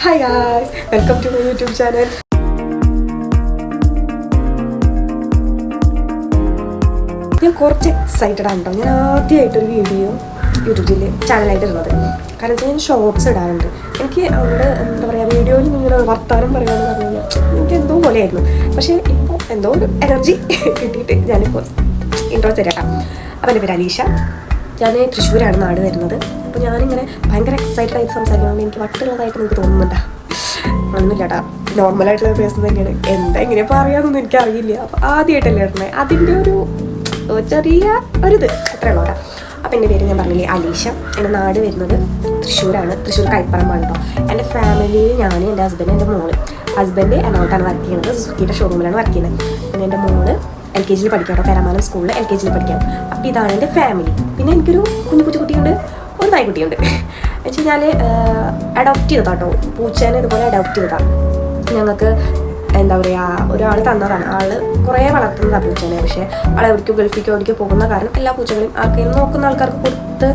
Hi guys, welcome to my YouTube channel. ഞാൻ കുറച്ച് excited ആണ് കേട്ടോ. ഞാൻ ആദ്യമായിട്ടൊരു വീഡിയോ യൂട്യൂബിൽ ചാനലായിട്ട് ഇടുന്നത്. കാരണം വെച്ചാൽ ഞാൻ ഷോർട്സ് ഇടാറുണ്ട്. എനിക്ക് അവിടെ എന്താ പറയുക, വീഡിയോയിൽ നിങ്ങൾ വർത്താനം പറയാമെന്ന് പറഞ്ഞു കഴിഞ്ഞാൽ എനിക്ക് എന്തോ പോലെയായിരുന്നു. പക്ഷേ ഇപ്പോൾ എന്തോ ഒരു എനർജി കിട്ടിയിട്ട് ഞാനിപ്പോൾ ഇൻട്രോ തരാം. അപ്പോൾ എൻ്റെ പേര് അലീഷ. ഞാൻ തൃശ്ശൂരാണ് നാട് വരുന്നത്. അപ്പോൾ ഞാനിങ്ങനെ ഭയങ്കര എക്സൈറ്റഡ് ആയിട്ട് സംസാരിക്കുന്നത് എനിക്ക് വട്ടുള്ളതായിട്ട് എനിക്ക് തോന്നുന്നുണ്ടോ? ഒന്നുമില്ല കേട്ടോ, നോർമലായിട്ടുള്ള പേഴ്സൺ തന്നെയാണ്. എന്താ ഇങ്ങനെ പറയാമെന്നൊന്നും എനിക്കറിയില്ല. അപ്പോൾ ആദ്യമായിട്ടല്ലേ ഇടണേ, അതിൻ്റെ ഒരു ചെറിയ ഒരിത് അത്രയുള്ളൂ കേട്ടോ. അപ്പോൾ എൻ്റെ പേര് ഞാൻ പറഞ്ഞില്ലേ അലീഷ. എൻ്റെ നാട് വരുന്നത് തൃശ്ശൂരാണ്. തൃശ്ശൂർ കൈപ്പറമ്പാണ് കേട്ടോ. എൻ്റെ ഫാമിലിയിൽ ഞാൻ, എൻ്റെ ഹസ്ബൻഡ്, എൻ്റെ മോള്. ഹസ്ബൻഡ് എറണാകുളത്താണ് വർക്ക് ചെയ്യുന്നത്, സുസുക്കിയുടെ ഷോറൂമിലാണ് വർക്ക് ചെയ്യുന്നത്. പിന്നെ എൻ്റെ മോള് LKG പഠിക്കാം കേട്ടോ, പെരമാനം സ്കൂളിൽ LKG പഠിക്കാം. അപ്പോൾ ഇതാണ് എൻ്റെ ഫാമിലി. പിന്നെ എനിക്കൊരു കുട്ടിയുണ്ട്, ഒരു നായ്ക്കുട്ടിയുണ്ട്. എന്ന് വെച്ച് കഴിഞ്ഞാൽ അഡോപ്റ്റ് ചെയ്തതാണ് കേട്ടോ. പൂച്ചേനെ ഇതുപോലെ അഡോപ്റ്റ് ചെയ്തതാണ്. ഞങ്ങൾക്ക് എന്താ പറയുക, ഒരാൾ തന്നതാണ്. ആൾ കുറേ വളർത്തുന്നതാണ് പൂച്ചേനെ. പക്ഷേ ആൾ എവിടേക്കോ ഗൾഫിക്കോ എവിടേക്കോ പോകുന്ന കാരണം എല്ലാ പൂച്ചകളെയും ആർക്കെങ്കിലും നോക്കുന്ന ആൾക്കാർക്ക് കൊടുത്ത്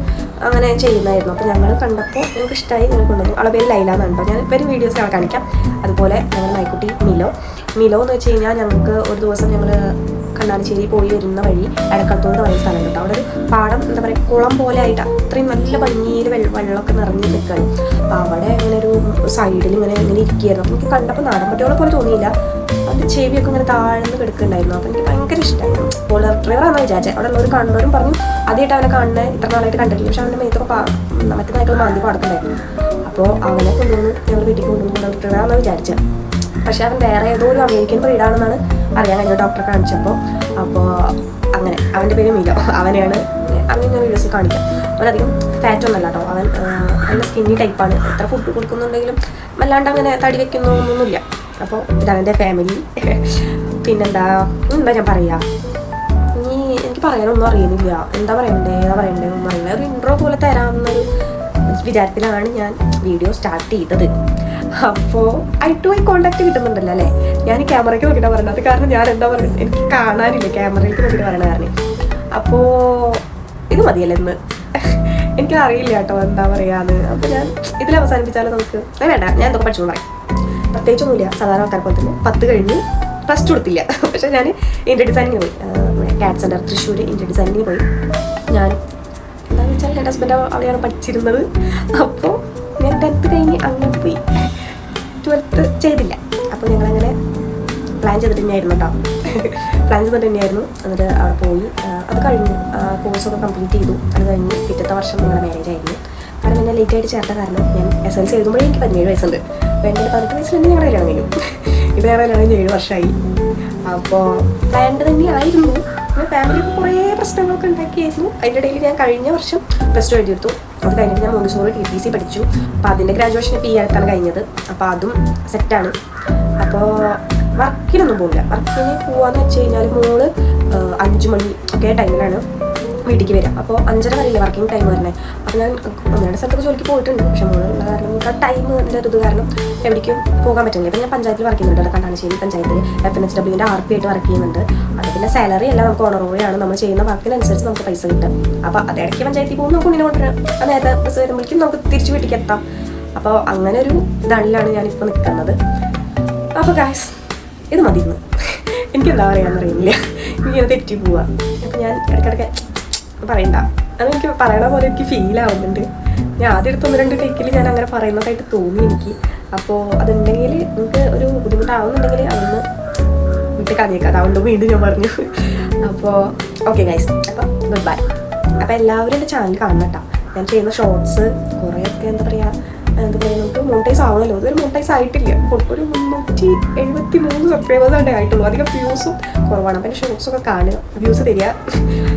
അങ്ങനെ ചെയ്യുന്നതായിരുന്നു. അപ്പോൾ ഞങ്ങൾ കണ്ടപ്പോൾ ഞങ്ങൾക്ക് ഇഷ്ടമായി, ഞങ്ങൾ കൊണ്ടുവന്നു. ആളെ പേര് ലൈല എന്നാണ് കേട്ടോ. ഞാൻ പേര് വീഡിയോസ് ഞങ്ങൾ കാണിക്കാം. അതുപോലെ ഞങ്ങളുടെ നായ്ക്കുട്ടി മിലോ എന്ന് വെച്ച് കഴിഞ്ഞാൽ ഞങ്ങൾക്ക് ഒരു ദിവസം ഞങ്ങൾ കണ്ണാടിശ്ശേരി പോയി വരുന്ന വഴി എടക്കത്തോട് പറയുന്ന സ്ഥലം കേട്ടോ. അവിടെ ഒരു പാടം എന്താ പറയുക, കുളം പോലെ ആയിട്ട് അത്രയും നല്ല ഭംഗിയിൽ വെള്ളമൊക്കെ നിറഞ്ഞ് നിൽക്കുകയാണ്. അപ്പോൾ അവിടെ ഇങ്ങനെ ഒരു സൈഡിൽ ഇങ്ങനെ ഇരിക്കുകയായിരുന്നു. അപ്പോൾ എനിക്ക് കണ്ടപ്പോൾ നാടൻ പട്ടികളെ പോലെ തോന്നിയില്ല. അത് ചെവിയൊക്കെ ഇങ്ങനെ താഴ്ന്ന് കിടക്കുന്നുണ്ടായിരുന്നു. അപ്പോൾ എനിക്ക് ഭയങ്കര ഇഷ്ടമായിരുന്നു. പോളർ ഡ്രൈവറാണെന്ന് വിചാരിച്ചത്. അവിടെ ഉള്ളവർ കണ്ടവരും പറഞ്ഞു ആദ്യമായിട്ട് അവനെ കാണുന്നത് ഇത്ര നാളായിട്ട് കണ്ടിട്ടില്ല. പക്ഷെ അവൻ്റെ മേത്തൊക്കെ മറ്റേ നായ്ക്കൾ മാന്തി പാടത്തുണ്ടായിരുന്നു. അപ്പോൾ അവനെ കൊണ്ടുവന്ന് ഞങ്ങൾ വീട്ടിൽ കൊണ്ടുവന്ന് പോളർ ഡ്രൈവറാണെന്ന് വിചാരിച്ചത്. പക്ഷെ അവൻ വേറെ ഏതോ ഒരു അമേരിക്കൻ ബ്രീഡാണെന്നാണ് അറിയാൻ കഴിഞ്ഞ ഡോക്ടറെ കാണിച്ചപ്പോൾ. അപ്പോൾ അങ്ങനെ അവൻ്റെ പേര് മിലോ. അവനെയാണ് അവൻ ഞാൻ വീഡിയോസിൽ കാണിക്കാം. അവനധികം ഫാറ്റൊന്നുമല്ല കേട്ടോ. അവൻ നല്ല സ്കിന്നി ടൈപ്പാണ്. എത്ര ഫുഡ് കൊടുക്കുന്നുണ്ടെങ്കിലും വല്ലാണ്ട് അങ്ങനെ തടി വെക്കുന്നൊന്നുമില്ല. അപ്പോൾ ഇതാണ് എൻ്റെ ഫാമിലി. പിന്നെന്താ ഞാൻ പറയുക, ഇനി എനിക്ക് പറയാനൊന്നും അറിയുന്നില്ല. എന്താ പറയണ്ടേ ഒന്നും അറിയില്ല. ഒരു ഇൻട്രോ പോലെ തരാമെന്നൊരു വിചാരത്തിലാണ് ഞാൻ വീഡിയോ സ്റ്റാർട്ട് ചെയ്തത്. അപ്പോൾ ഐ ടു ഐ കോണ്ടാക്ട് കിട്ടുന്നുണ്ടല്ലോ അല്ലേ? ഞാൻ ക്യാമറയ്ക്ക് നോക്കിയിട്ടാണ് പറയുന്നത്. അത് കാരണം ഞാൻ എന്താ പറയുന്നത്, എനിക്ക് കാണാനില്ല, ക്യാമറയ്ക്ക് നോക്കിയിട്ട് പറയണ കാരണം. അപ്പോൾ ഇത് മതിയല്ലേ ഇന്ന്? എനിക്കറിയില്ല കേട്ടോ എന്താ പറയാന്ന്. അപ്പോൾ ഞാൻ ഇതിൽ അവസാനിപ്പിച്ചാലും നമുക്ക് വേണ്ട. ഞാൻ എന്തൊക്കെ പഠിച്ചു പറയും. പ്രത്യേകിച്ചൊന്നുമില്ല, സാധാരണ ആൾക്കാരെ പോലെ തന്നെ 10 കഴിഞ്ഞ് +2 എടുത്തില്ല. പക്ഷേ ഞാൻ ഇന്റീരിയർ ഡിസൈനിങ്ങിന് പോയി. കാറ്റ് സെൻറ്റർ തൃശ്ശൂർ ഇന്റീരിയർ ഡിസൈനിങ്ങിന് പോയി. ഞാൻ എന്താണെന്ന് വെച്ചാൽ എൻ്റെ ഹസ്ബൻഡ് അവിടെയാണ് പഠിച്ചിരുന്നത്. അപ്പോൾ ഞാൻ 10th കഴിഞ്ഞ് അങ്ങോട്ട് പോയി. 12th ചെയ്തില്ല. അപ്പോൾ ഞങ്ങളങ്ങനെ പ്ലാൻ ചെയ്തിട്ട് തന്നെയായിരുന്നു കേട്ടോ. എന്നിട്ട് അവിടെ പോയി അത് കഴിഞ്ഞു. കോഴ്സൊക്കെ കംപ്ലീറ്റ് ചെയ്തു. അത് കഴിഞ്ഞ് പിറ്റത്തെ വർഷം ഞങ്ങളുടെ മാരേജ് ആയിരുന്നു. കാരണം എന്നെ ലേറ്റായിട്ട് ചേർത്ത കാരണം ഞാൻ SLC എഴുതുമ്പോഴേ എനിക്ക് 17 വയസ്സുണ്ട്. അപ്പോൾ എൻ്റെ 18 വയസ്സിൽ തന്നെ ഞങ്ങളുടെ കല്യാണം കഴിഞ്ഞു. ഇത് ഞങ്ങളുടെ കല്യാണം 7 വർഷമായി. അപ്പോൾ പ്ലാൻഡ് തന്നെയായിരുന്നു. ഫാമിലിക്ക് കുറേ പ്രശ്നങ്ങളൊക്കെ ഉണ്ടാക്കിയായിരുന്നു. അതിൻ്റെ ഇടയിൽ ഞാൻ കഴിഞ്ഞ വർഷം +2 എഴുതിയെടുത്തു. അത് കഴിഞ്ഞിട്ട് ഞാൻ മോണ്ടിസോറി TTC പഠിച്ചു. അപ്പോൾ അതിൻ്റെ ഗ്രാജുവേഷൻ ഈ അടുത്താണ് കഴിഞ്ഞത്. അപ്പോൾ അതും സെറ്റാണ്. അപ്പോൾ വർക്കിനൊന്നും പോകില്ല. വർക്കിന് പോകാമെന്ന് വെച്ച് കഴിഞ്ഞാൽ മോള് 5 മണി ഒക്കെ ടൈമിലാണ് വീട്ടിലേക്ക് വരാം. അപ്പോൾ 5:30 വരെയില്ല വർക്കിംഗ് ടൈം വരണേ. അപ്പോൾ ഞാൻ 1-2 സ്ഥലത്തൊക്കെ ജോലിക്ക് പോയിട്ടുണ്ട്. പക്ഷേ മോളുള്ള കാരണം നമുക്ക് ആ ടൈമിൻ്റെ ഒരു ഇത് കാരണം എവിടേക്കും പോകാൻ പറ്റുന്നില്ല. അപ്പോൾ ഞാൻ പഞ്ചായത്തിൽ വർക്ക് ചെയ്യുന്നുണ്ട്. കണ്ണാടിശ്ശേരി പഞ്ചായത്തിൽ FNHWൻ്റെ RP ആയിട്ട് വർക്ക് ചെയ്യുന്നുണ്ട്. അത് പിന്നെ സാലറി അല്ല, നമുക്ക് ഓണറോറിയാണ്. നമ്മൾ ചെയ്യുന്ന വർക്കിനനുസരിച്ച് നമുക്ക് പൈസ കിട്ടും. അപ്പോൾ അത് ഇടയ്ക്ക് പഞ്ചായത്തിൽ പോകുമ്പോൾ നമുക്ക് മുന്നിൽ കൊണ്ടുവരാം. അത് നേരത്തെ ബസ് വരുമ്പോഴേക്കും നമുക്ക് തിരിച്ച് വീട്ടിലേക്ക് എത്താം. അപ്പോൾ അങ്ങനെ ഒരു ഇതാണിലാണ് ഞാനിപ്പോൾ നിൽക്കുന്നത്. അപ്പോൾ ഗായ്സ് ഇത് മതിയെന്ന് എനിക്കെന്താ പറയാമെന്ന് അറിയില്ല. ഇങ്ങനെ തെറ്റി പോവാ. അപ്പോൾ ഞാൻ ഇടയ്ക്കിടയ്ക്ക് പറയണ്ട, അതെനിക്ക് പറയണ പോലെ എനിക്ക് ഫീൽ ആവുന്നുണ്ട്. ഞാൻ ആദ്യം എടുത്ത് 1-2 ടേക്കിൽ ഞാൻ അങ്ങനെ പറയുന്നതായിട്ട് തോന്നി എനിക്ക്. അപ്പോൾ അതുണ്ടെങ്കിൽ നിങ്ങൾക്ക് ഒരു ബുദ്ധിമുട്ടാവുന്നുണ്ടെങ്കിൽ അതൊന്ന് വിട്ട് കളഞ്ഞേക്കാം. അതുകൊണ്ട് വീണ്ടും ഞാൻ പറഞ്ഞു. അപ്പോൾ ഓക്കെ ഗൈസ്, അപ്പോൾ ഗുഡ് ബൈ. അപ്പോൾ എല്ലാവരും എൻ്റെ ചാനൽ കാണണം കേട്ടോ. ഞാൻ ചെയ്യുന്ന ഷോർട്സ് കുറേയൊക്കെ എന്താ പറയുക നമുക്ക് മോണിറ്റൈസ് ആവണമല്ലോ. അതൊരു മോണിറ്റൈസ് ആയിട്ടില്ല. ഒരു 373 സബ്സ്ക്രൈബേഴ്സ് ആയിട്ടുള്ളൂ. അധികം വ്യൂസും കുറവാണ്. അപ്പോൾ എൻ്റെ ഷോർട്സൊക്കെ കാണുക, വ്യൂസ് തരിക,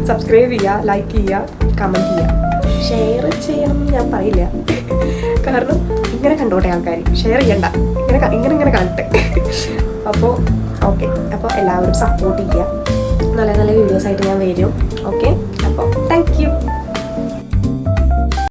സബ്സ്ക്രൈബ് ചെയ്യുക, ലൈക്ക് ചെയ്യുക, കമൻറ്റ് ചെയ്യുക. ഷെയർ ചെയ്യണം എന്ന് ഞാൻ പറയില്ല, കാരണം ഇങ്ങനെ കണ്ടോട്ടെ ആൾക്കാർ. ഷെയർ ചെയ്യണ്ട, ഇങ്ങനെ കാണട്ടെ. അപ്പോൾ ഓക്കെ, അപ്പോൾ എല്ലാവരും സപ്പോർട്ട് ചെയ്യുക. നല്ല നല്ല വീഡിയോസായിട്ട് ഞാൻ വരും. ഓക്കെ, അപ്പോൾ താങ്ക് യു.